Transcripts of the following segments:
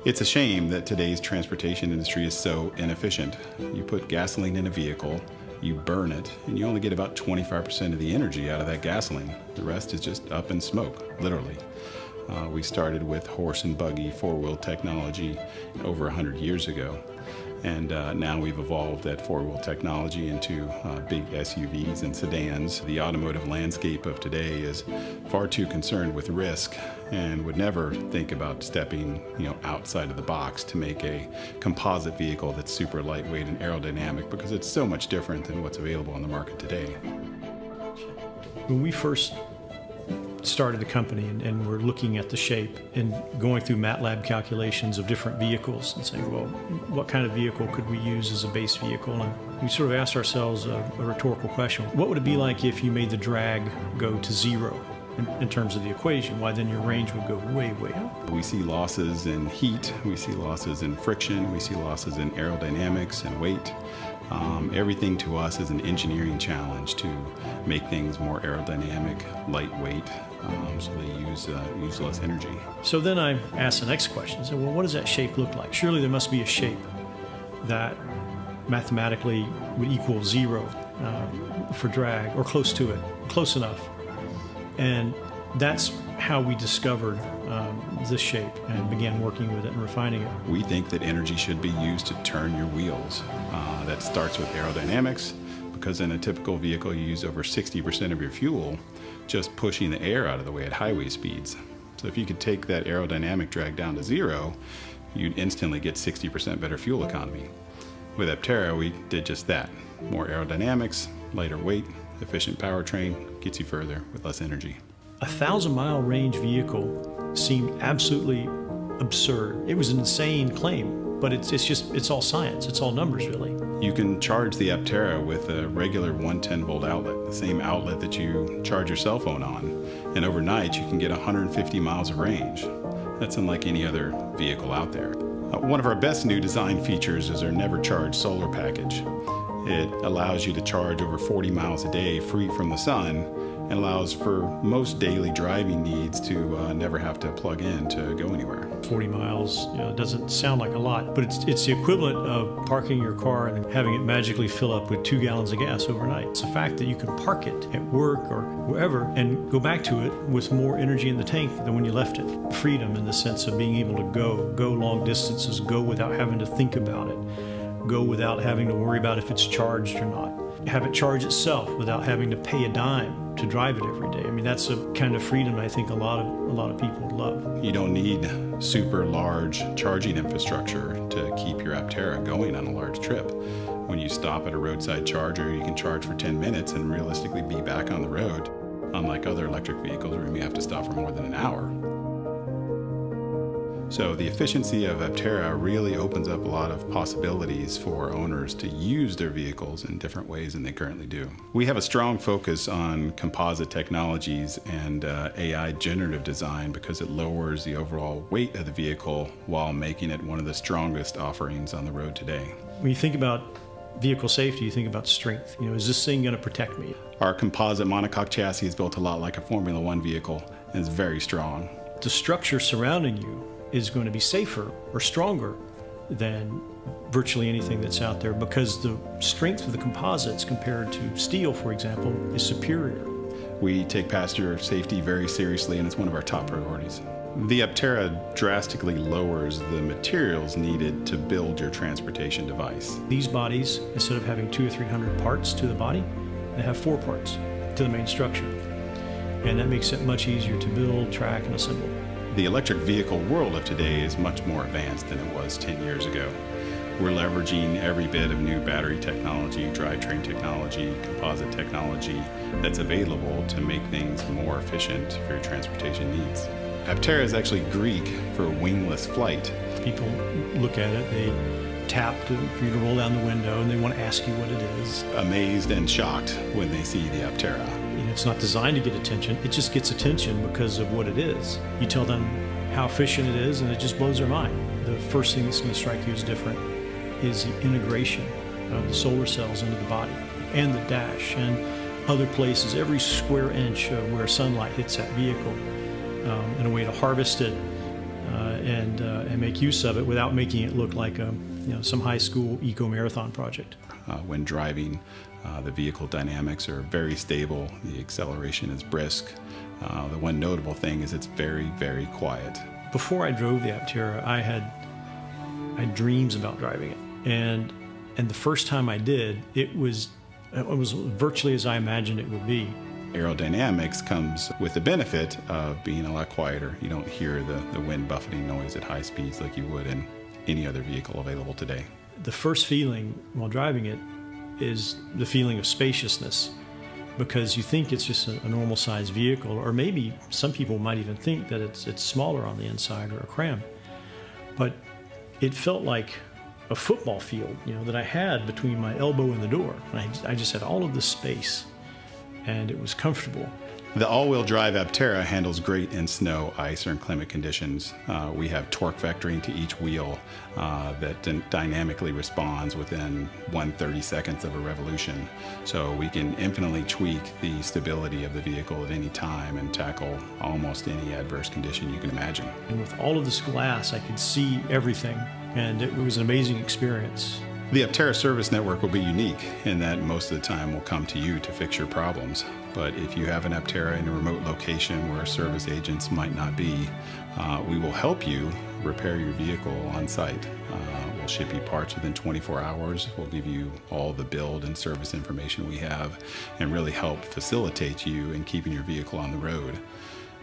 It's a shame that today's transportation industry is so inefficient. You put gasoline in a vehicle, you burn it, and you only get about 25% of the energy out of that gasoline. The rest is just up in smoke, literally. We started with horse and buggy four-wheel technology over 100 years ago. And now we've evolved that four-wheel technology into big SUVs and sedans. The automotive landscape of today is far too concerned with risk and would never think about stepping, outside of the box to make a composite vehicle that's super lightweight and aerodynamic, because it's so much different than what's available on the market today. When we first started the company and we're looking at the shape and going through MATLAB calculations of different vehicles and saying, well, what kind of vehicle could we use as a base vehicle? And we sort of asked ourselves a rhetorical question. What would it be like if you made the drag go to zero in terms of the equation? Why then your range would go way, way up. We see losses in heat, we see losses in friction, we see losses in aerodynamics and weight. Everything to us is an engineering challenge to make things more aerodynamic, lightweight, so they use less energy. So then I asked the next question. So, well, what does that shape look like? Surely there must be a shape that mathematically would equal zero for drag, or close to it, close enough. And that's how we discovered this shape and began working with it and refining it. We think that energy should be used to turn your wheels. That starts with aerodynamics, because in a typical vehicle you use over 60% of your fuel just pushing the air out of the way at highway speeds. So if you could take that aerodynamic drag down to zero, you'd instantly get 60% better fuel economy. With Aptera, we did just that. More aerodynamics, lighter weight, efficient powertrain, gets you further with less energy. A 1,000-mile range vehicle seemed absolutely absurd. It was an insane claim, but it's all science. It's all numbers, really. You can charge the Aptera with a regular 110-volt outlet, the same outlet that you charge your cell phone on, and overnight you can get 150 miles of range. That's unlike any other vehicle out there. One of our best new design features is our Never Charge solar package. It allows you to charge over 40 miles a day free from the sun, and allows for most daily driving needs to never have to plug in to go anywhere. 40 miles, doesn't sound like a lot, but it's the equivalent of parking your car and having it magically fill up with 2 gallons of gas overnight. It's the fact that you can park it at work or wherever and go back to it with more energy in the tank than when you left it. Freedom in the sense of being able to go long distances, go without having to think about it, go without having to worry about if it's charged or not. Have it charge itself without having to pay a dime to drive it every day. I mean, that's a kind of freedom I think a lot of people would love. You don't need super large charging infrastructure to keep your Aptera going on a large trip. When you stop at a roadside charger, you can charge for 10 minutes and realistically be back on the road, unlike other electric vehicles where you may have to stop for more than an hour. So the efficiency of Aptera really opens up a lot of possibilities for owners to use their vehicles in different ways than they currently do. We have a strong focus on composite technologies and AI generative design because it lowers the overall weight of the vehicle while making it one of the strongest offerings on the road today. When you think about vehicle safety, you think about strength. Is this thing going to protect me? Our composite monocoque chassis is built a lot like a Formula One vehicle and is very strong. The structure surrounding you is going to be safer or stronger than virtually anything that's out there because the strength of the composites compared to steel, for example, is superior. We take passenger safety very seriously, and it's one of our top priorities. The Aptera drastically lowers the materials needed to build your transportation device. These bodies, instead of having 200 or 300 parts to the body, they have 4 parts to the main structure. And that makes it much easier to build, track, and assemble. The electric vehicle world of today is much more advanced than it was 10 years ago. We're leveraging every bit of new battery technology, drivetrain technology, composite technology that's available to make things more efficient for your transportation needs. Aptera is actually Greek for wingless flight. People look at it, they tap for you to roll down the window, and they want to ask you what it is. Amazed and shocked when they see the Aptera. It's not designed to get attention, it just gets attention because of what it is. You tell them how efficient it is, and it just blows their mind. The first thing that's going to strike you as different is the integration of the solar cells into the body and the dash and other places, every square inch of where sunlight hits that vehicle, in a way to harvest it and make use of it without making it look like some high school eco-marathon project. When driving, the vehicle dynamics are very stable, the acceleration is brisk. The one notable thing is it's very, very quiet. Before I drove the Aptera, I had dreams about driving it, and the first time I did, it was virtually as I imagined it would be. Aerodynamics comes with the benefit of being a lot quieter. You don't hear the wind buffeting noise at high speeds like you would in any other vehicle available today. The first feeling while driving it is the feeling of spaciousness, because you think it's just a normal sized vehicle, or maybe some people might even think that it's smaller on the inside or a cram. But it felt like a football field, that I had between my elbow and the door. And I just had all of this space, and it was comfortable. The all-wheel drive Aptera handles great in snow, ice, or inclement conditions. We have torque vectoring to each wheel that dynamically responds within 1/32 of a revolution. So we can infinitely tweak the stability of the vehicle at any time and tackle almost any adverse condition you can imagine. And with all of this glass, I could see everything, and it was an amazing experience. The Aptera service network will be unique in that most of the time we'll come to you to fix your problems. But if you have an Aptera in a remote location where service agents might not be, we will help you repair your vehicle on site. We'll ship you parts within 24 hours. We'll give you all the build and service information we have and really help facilitate you in keeping your vehicle on the road.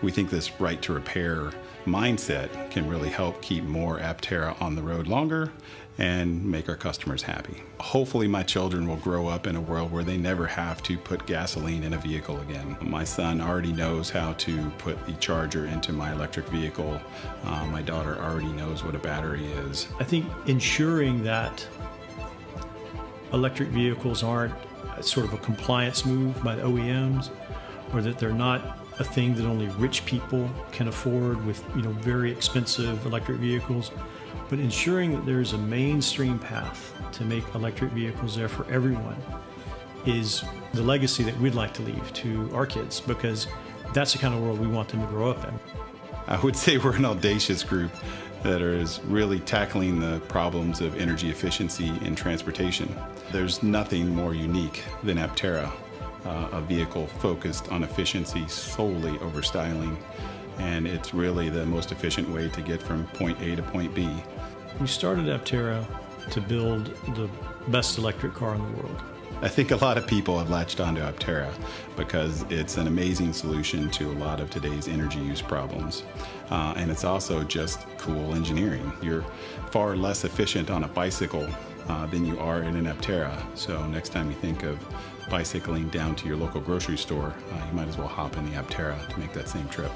We think this right to repair mindset can really help keep more Aptera on the road longer and make our customers happy. Hopefully my children will grow up in a world where they never have to put gasoline in a vehicle again. My son already knows how to put the charger into my electric vehicle. My daughter already knows what a battery is. I think ensuring that electric vehicles aren't sort of a compliance move by the OEMs, or that they're not a thing that only rich people can afford with very expensive electric vehicles, but ensuring that there's a mainstream path to make electric vehicles there for everyone is the legacy that we'd like to leave to our kids, because that's the kind of world we want them to grow up in. I would say we're an audacious group that is really tackling the problems of energy efficiency in transportation. There's nothing more unique than Aptera, a vehicle focused on efficiency solely over styling, and it's really the most efficient way to get from point A to point B. We started Aptera to build the best electric car in the world. I think a lot of people have latched onto Aptera because it's an amazing solution to a lot of today's energy use problems. And it's also just cool engineering. You're far less efficient on a bicycle than you are in an Aptera. So next time you think of bicycling down to your local grocery store, you might as well hop in the Aptera to make that same trip.